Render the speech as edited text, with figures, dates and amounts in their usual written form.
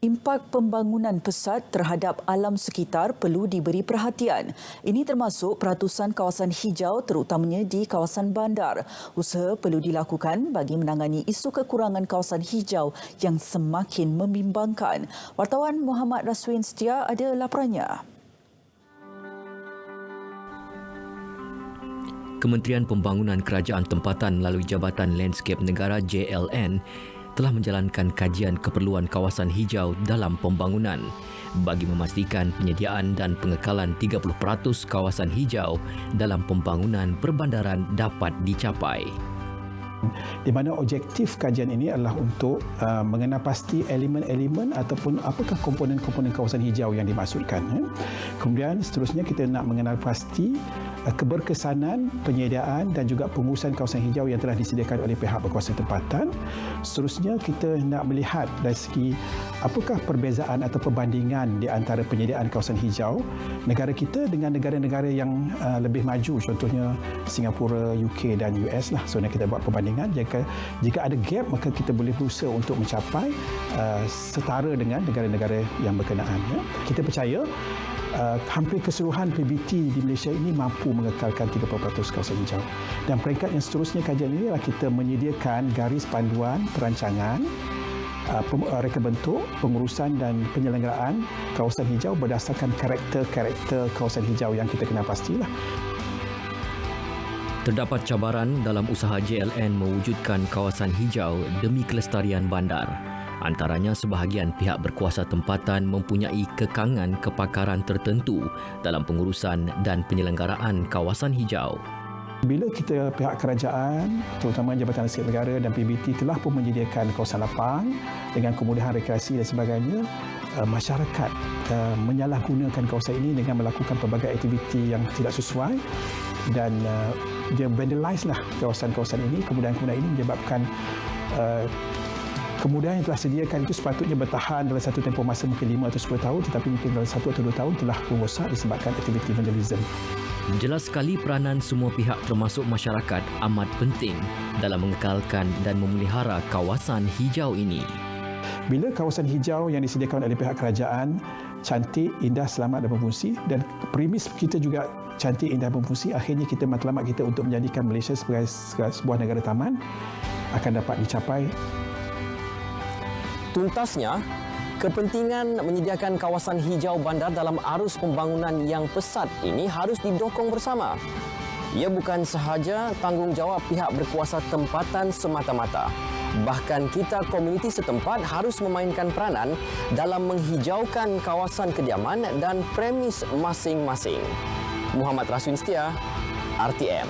Impak pembangunan pesat terhadap alam sekitar perlu diberi perhatian. Ini termasuk peratusan kawasan hijau terutamanya di kawasan bandar. Usaha perlu dilakukan bagi menangani isu kekurangan kawasan hijau yang semakin membimbangkan. Wartawan Muhammad Raswin Setia ada laporannya. Kementerian Pembangunan Kerajaan Tempatan melalui Jabatan Landscape Negara JLN telah menjalankan kajian keperluan kawasan hijau dalam pembangunan bagi memastikan penyediaan dan pengekalan 30% kawasan hijau dalam pembangunan perbandaran dapat dicapai. Di mana objektif kajian ini adalah untuk mengenal pasti elemen-elemen ataupun apakah komponen-komponen kawasan hijau yang dimaksudkan. Kemudian seterusnya kita nak mengenal pasti keberkesanan, penyediaan dan juga pengurusan kawasan hijau yang telah disediakan oleh pihak berkuasa tempatan. Seterusnya kita nak melihat dari segi apakah perbezaan atau perbandingan di antara penyediaan kawasan hijau negara kita dengan negara-negara yang lebih maju, contohnya Singapura, UK dan US lah. So kita buat perbandingan. Jika ada gap, maka kita boleh berusaha untuk mencapai setara dengan negara-negara yang berkenaan. Kita percaya hampir keseluruhan PBT di Malaysia ini mampu mengekalkan 30% kawasan hijau. Dan peringkat yang seterusnya kajian ini adalah kita menyediakan garis panduan perancangan, reka bentuk, pengurusan dan penyelenggaraan kawasan hijau berdasarkan karakter kawasan hijau yang kita kenal pastilah. Terdapat cabaran dalam usaha JLN mewujudkan kawasan hijau demi kelestarian bandar. Antaranya sebahagian pihak berkuasa tempatan mempunyai kekangan kepakaran tertentu dalam pengurusan dan penyelenggaraan kawasan hijau. Bila kita pihak kerajaan, terutama Jabatan Landscape Negara dan PBT telah pun menyediakan kawasan lapang dengan kemudahan rekreasi dan sebagainya, masyarakat menyalahgunakan kawasan ini dengan melakukan pelbagai aktiviti yang tidak sesuai dan dia vandalize lah kawasan-kawasan ini. Kemudahan-kemudahan ini menyebabkan kemudahan yang telah sediakan itu sepatutnya bertahan dalam satu tempoh masa mungkin 5 atau 10 tahun, tetapi mungkin dalam 1 atau 2 tahun telah rosak disebabkan aktiviti vandalisme. Jelas sekali peranan semua pihak termasuk masyarakat amat penting dalam mengekalkan dan memelihara kawasan hijau ini. Bila kawasan hijau yang disediakan oleh pihak kerajaan cantik, indah, selamat dan berfungsi, dan premis kita juga cantik, indah dan berfungsi, akhirnya kita matlamat kita untuk menjadikan Malaysia sebagai sebuah negara taman akan dapat dicapai. Tuntasnya, kepentingan menyediakan kawasan hijau bandar dalam arus pembangunan yang pesat ini harus didokong bersama. Ia bukan sahaja tanggungjawab pihak berkuasa tempatan semata-mata. Bahkan kita komuniti setempat harus memainkan peranan dalam menghijaukan kawasan kediaman dan premis masing-masing. Muhammad Raswin Setia, RTM.